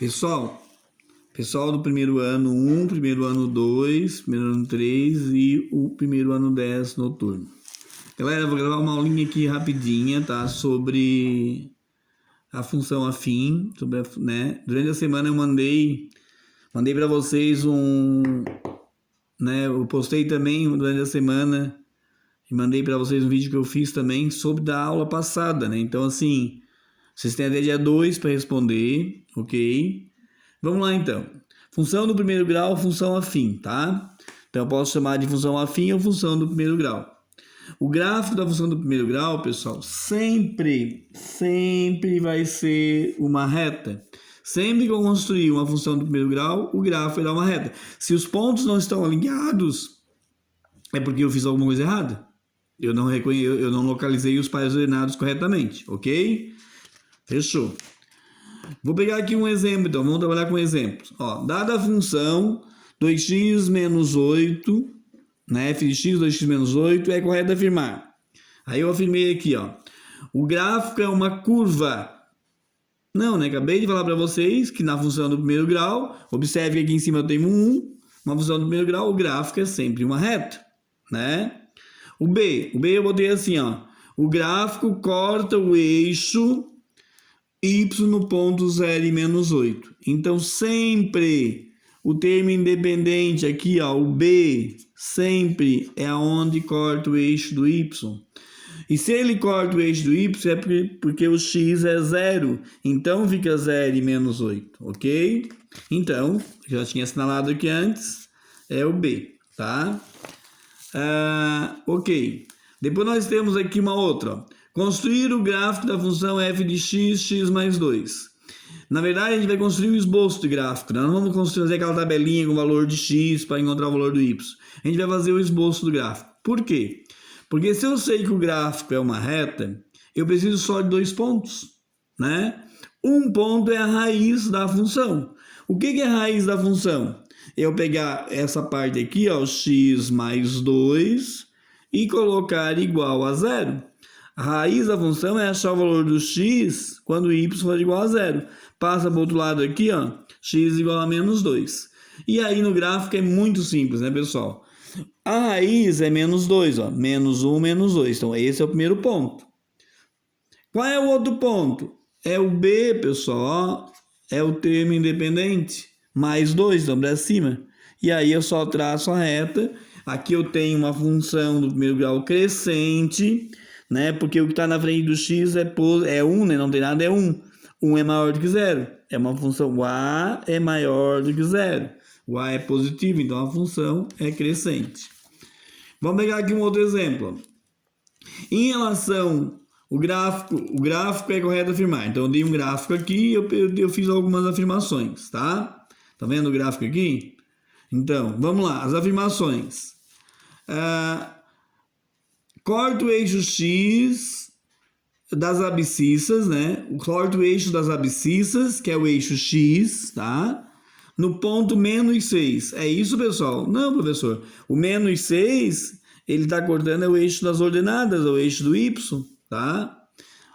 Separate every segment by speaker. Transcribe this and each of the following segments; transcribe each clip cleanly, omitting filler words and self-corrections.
Speaker 1: Pessoal do primeiro ano 1, primeiro ano 2, primeiro ano 3 e o primeiro ano 10 noturno. Galera, vou gravar uma aulinha aqui rapidinha, tá? Sobre a função afim, né? Durante a semana eu mandei para vocês né? Eu postei também durante a semana e mandei para vocês um vídeo que eu fiz também sobre da aula passada, né? Então, assim, vocês têm até dia 2 para responder, ok? Vamos lá, então. Função do primeiro grau, função afim, tá? Então, eu posso chamar de função afim ou função do primeiro grau. O gráfico da função do primeiro grau, pessoal, sempre vai ser uma reta. Sempre que eu construir uma função do primeiro grau, o gráfico irá uma reta. Se os pontos não estão alinhados, é porque eu fiz alguma coisa errada. Eu não localizei os pares ordenados corretamente, ok? Fechou. Vou pegar aqui um exemplo, então, vamos trabalhar com exemplos. Ó, dada a função 2x menos 8, né, f de x, 2x menos 8, é correto afirmar. Aí eu afirmei aqui, ó, o gráfico é uma curva. Não, né, acabei de falar para vocês que na função do primeiro grau, observe que aqui em cima eu tenho uma função do primeiro grau, o gráfico é sempre uma reta, né? O B eu botei assim, ó, o gráfico corta o eixo y no ponto 0 e menos 8. Então, sempre o termo independente aqui, ó, o B, sempre é onde corta o eixo do y. E se ele corta o eixo do y, é porque o x é 0. Então, fica 0 e menos 8, ok? Então, já tinha assinalado aqui antes, é o B, tá? Ok. Depois nós temos aqui uma outra, ó. Construir o gráfico da função f de x, x mais 2. Na verdade, a gente vai construir o esboço do gráfico, né? Não vamos fazer aquela tabelinha com o valor de x para encontrar o valor do y. A gente vai fazer o esboço do gráfico. Por quê? Porque se eu sei que o gráfico é uma reta, eu preciso só de 2 pontos, né? Um ponto é a raiz da função. O que é a raiz da função? Eu pegar essa parte aqui, ó, x mais 2, e colocar igual a 0. A raiz da função é achar o valor do x quando y for igual a 0. Passa para o outro lado aqui, ó, x igual a menos 2. E aí no gráfico é muito simples, né, pessoal? A raiz é menos 2, ó, menos 1, menos 2. Então esse é o primeiro ponto. Qual é o outro ponto? É o B, pessoal, ó, é o termo independente, mais 2, então para cima. E aí eu só traço a reta. Aqui eu tenho uma função do primeiro grau crescente, né? Porque o que está na frente do x é 1, né? Não tem nada, é 1. 1 é maior do que 0. É uma função, o a é maior do que 0. O a é positivo, então a função é crescente. Vamos pegar aqui um outro exemplo. Em relação o gráfico é correto afirmar. Então eu dei um gráfico aqui e eu fiz algumas afirmações, tá? Tá vendo o gráfico aqui? Então, vamos lá, as afirmações. Corta o eixo x das abscissas, né? Corta o eixo das abscissas, que é o eixo x, tá? No ponto menos 6. É isso, pessoal? Não, professor. O menos 6, ele está cortando o eixo das ordenadas, o eixo do y, tá?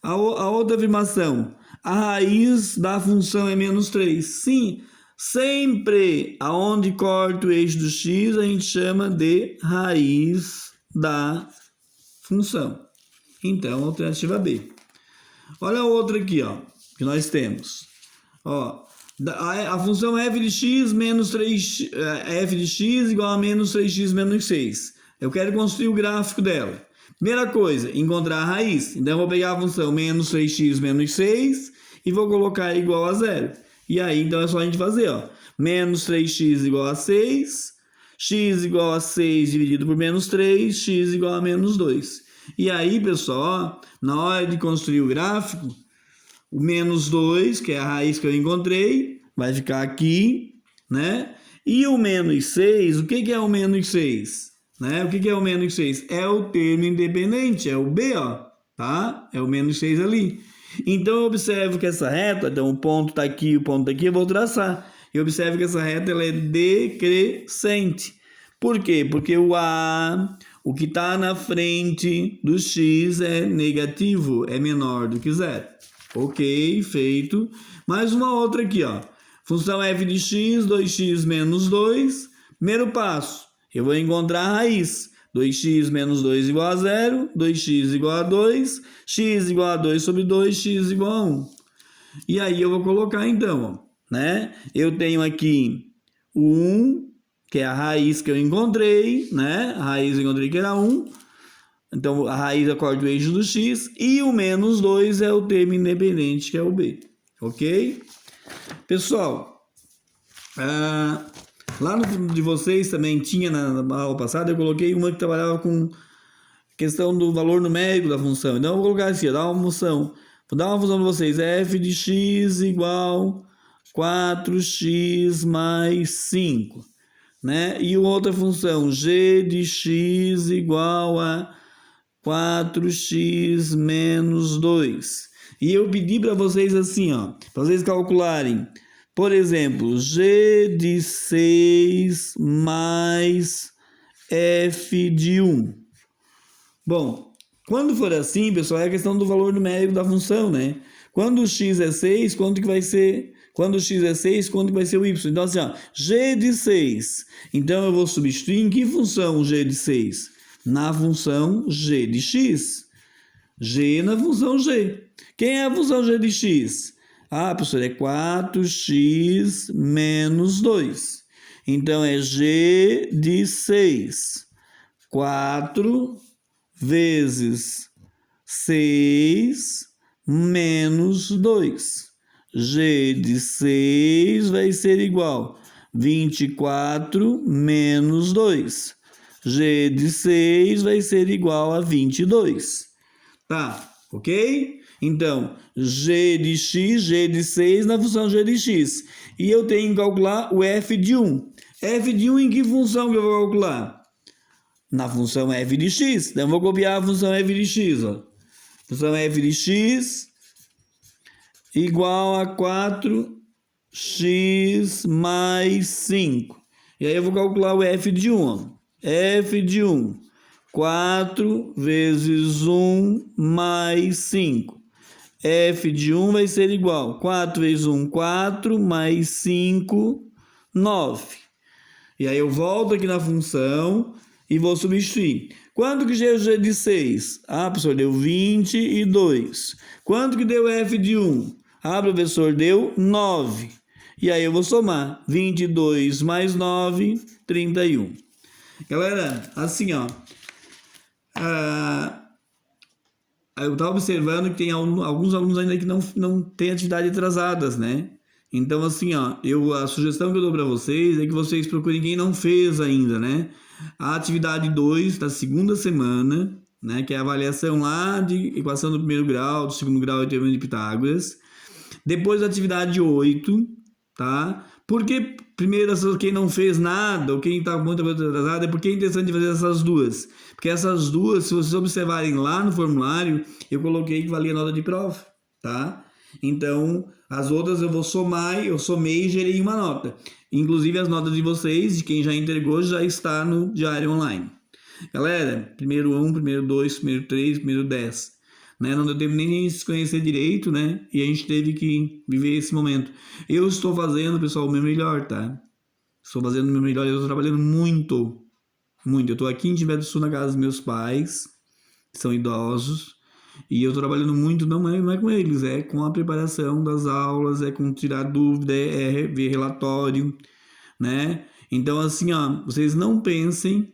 Speaker 1: A outra afirmação. A raiz da função é menos 3. Sim, sempre aonde corta o eixo do x, a gente chama de raiz da função. Então, alternativa B. Olha a outra aqui, ó, que nós temos. Ó, a função f de x menos 3, f de x igual a menos 3x menos 6. Eu quero construir o gráfico dela. Primeira coisa, encontrar a raiz. Então, eu vou pegar a função menos 3x menos 6 e vou colocar igual a 0. E aí, então, é só a gente fazer, ó. Menos 3x igual a 6, x igual a 6 dividido por menos 3, x igual a menos 2. E aí, pessoal, ó, na hora de construir o gráfico, o menos 2, que é a raiz que eu encontrei, vai ficar aqui, né? E o menos 6, o que é o menos 6? Né? O que é o menos 6? É o termo independente, é o B, ó, tá? É o menos 6 ali. Então, eu observo que essa reta, então o ponto está aqui, o ponto está aqui, eu vou traçar. Eu observo que essa reta ela é decrescente. Por quê? Porque o que está na frente do x é negativo, é menor do que 0. Ok, feito. Mais uma outra aqui, ó. Função f de x, 2x menos 2. Primeiro passo, eu vou encontrar a raiz. 2x menos 2 igual a 0, 2x igual a 2, x igual a 2 sobre 2, x igual a 1. E aí eu vou colocar então, ó, né? Eu tenho aqui o 1, que é a raiz que eu encontrei, né? A raiz eu encontrei que era 1. Então a raiz é o código do eixo do x. E o menos 2 é o termo independente, que é o b. Ok? Pessoal, lá no de vocês também tinha na aula passada, eu coloquei uma que trabalhava com questão do valor numérico da função. Então eu vou colocar assim, vou dar uma função para vocês, f de x igual 4x mais 5, né? E outra função, g de x igual a 4x menos 2. E eu pedi para vocês assim, ó, para vocês calcularem, por exemplo, g de 6 mais f de 1. Bom, quando for assim, pessoal, é a questão do valor numérico da função, né? Quando o x é 6, quanto que vai ser? Quando o x é 6, quanto que vai ser o y? Então, assim, ó, g de 6. Então, eu vou substituir em que função o g de 6? Na função g de x. G na função g. Quem é a função g de x? Ah, professor, é 4x menos 2. Então, é g de 6. 4 vezes 6 menos 2. G de 6 vai ser igual a 24 menos 2. G de 6 vai ser igual a 22. Tá, ok? Então, g de x, g de 6 na função g de x. E eu tenho que calcular o f de 1. F de 1 em que função que eu vou calcular? Na função f de x. Então, eu vou copiar a função f de x. Ó. Função f de x igual a 4x mais 5. E aí eu vou calcular o f de 1. Ó. F de 1. 4 vezes 1 mais 5. F de 1 vai ser igual a 4 vezes 1, 4, mais 5, 9. E aí eu volto aqui na função e vou substituir. Quanto que deu g de 6? Ah, professor, deu 22. Quanto que deu f de 1? Ah, professor, deu 9. E aí eu vou somar. 22 mais 9, 31. Galera, assim, ó. Eu estava observando que tem alguns alunos ainda que não têm atividade atrasadas, né? Então, assim, ó, a sugestão que eu dou para vocês é que vocês procurem quem não fez ainda, né? A atividade 2 da segunda semana, né? Que é a avaliação lá de equação do primeiro grau, do segundo grau e teorema de Pitágoras. Depois a atividade 8, tá? Porque, primeiro, quem não fez nada, ou quem está muito atrasado, é porque é interessante fazer essas duas. Porque essas duas, se vocês observarem lá no formulário, eu coloquei que valia nota de prova, tá? Então, as outras eu vou somar, eu somei e gerei uma nota. Inclusive, as notas de vocês, de quem já entregou, já está no diário online. Galera, primeiro 1, primeiro 2, primeiro 3, primeiro 10. Né? Não deu tempo nem de se conhecer direito, né? E a gente teve que viver esse momento. Eu estou fazendo, pessoal, o meu melhor, tá? Estou fazendo o meu melhor, eu estou trabalhando muito. Muito. Eu estou aqui em Timbé do Sul, na casa dos meus pais, que são idosos, e eu estou trabalhando muito, não é com eles, é com a preparação das aulas, é com tirar dúvida, é ver relatório, né? Então, assim, ó, vocês não pensem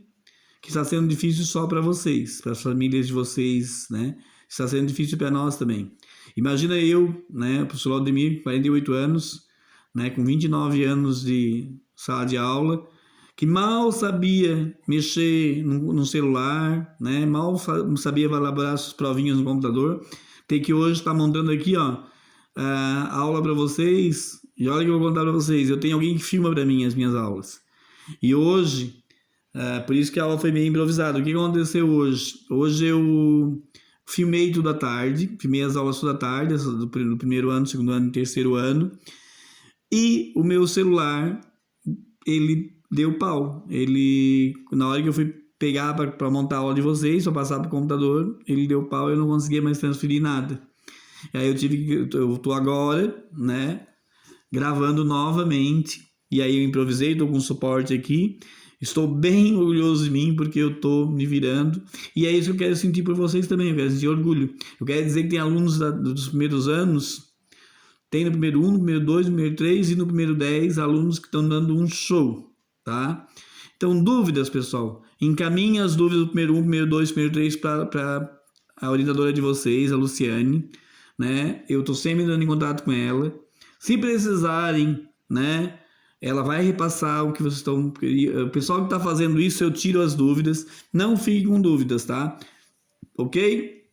Speaker 1: que está sendo difícil só para vocês, para as famílias de vocês, né? Está sendo difícil para nós também. Imagina eu, né, o professor Aldemir, 48 anos, né, com 29 anos de sala de aula, que mal sabia mexer no celular, né, mal sabia elaborar suas provinhas no computador, tem que hoje estar montando aqui, ó, a aula para vocês. E olha que eu vou contar para vocês, eu tenho alguém que filma para mim as minhas aulas. E hoje, por isso que a aula foi meio improvisada. O que aconteceu hoje? Hoje eu filmei tudo à tarde, filmei as aulas toda a tarde, do primeiro ano, segundo ano e terceiro ano. E o meu celular, ele deu pau. Na hora que eu fui pegar para montar a aula de vocês, para passar para o computador, ele deu pau e eu não conseguia mais transferir nada. E aí eu tô agora, né, gravando novamente. E aí eu improvisei, estou com suporte aqui. Estou bem orgulhoso de mim porque eu estou me virando. E é isso que eu quero sentir por vocês também. Eu quero sentir orgulho. Eu quero dizer que tem alunos dos primeiros anos. Tem no primeiro 1, no primeiro 2, no primeiro 3 e no primeiro 10 alunos que estão dando um show, tá? Então, dúvidas, pessoal. Encaminhe as dúvidas do primeiro 1, primeiro 2, primeiro 3 para a orientadora de vocês, a Luciane, né? Eu estou sempre entrando em contato com ela. Se precisarem, né? Ela vai repassar o que vocês estão... O pessoal que está fazendo isso, eu tiro as dúvidas. Não fiquem com dúvidas, tá? Ok?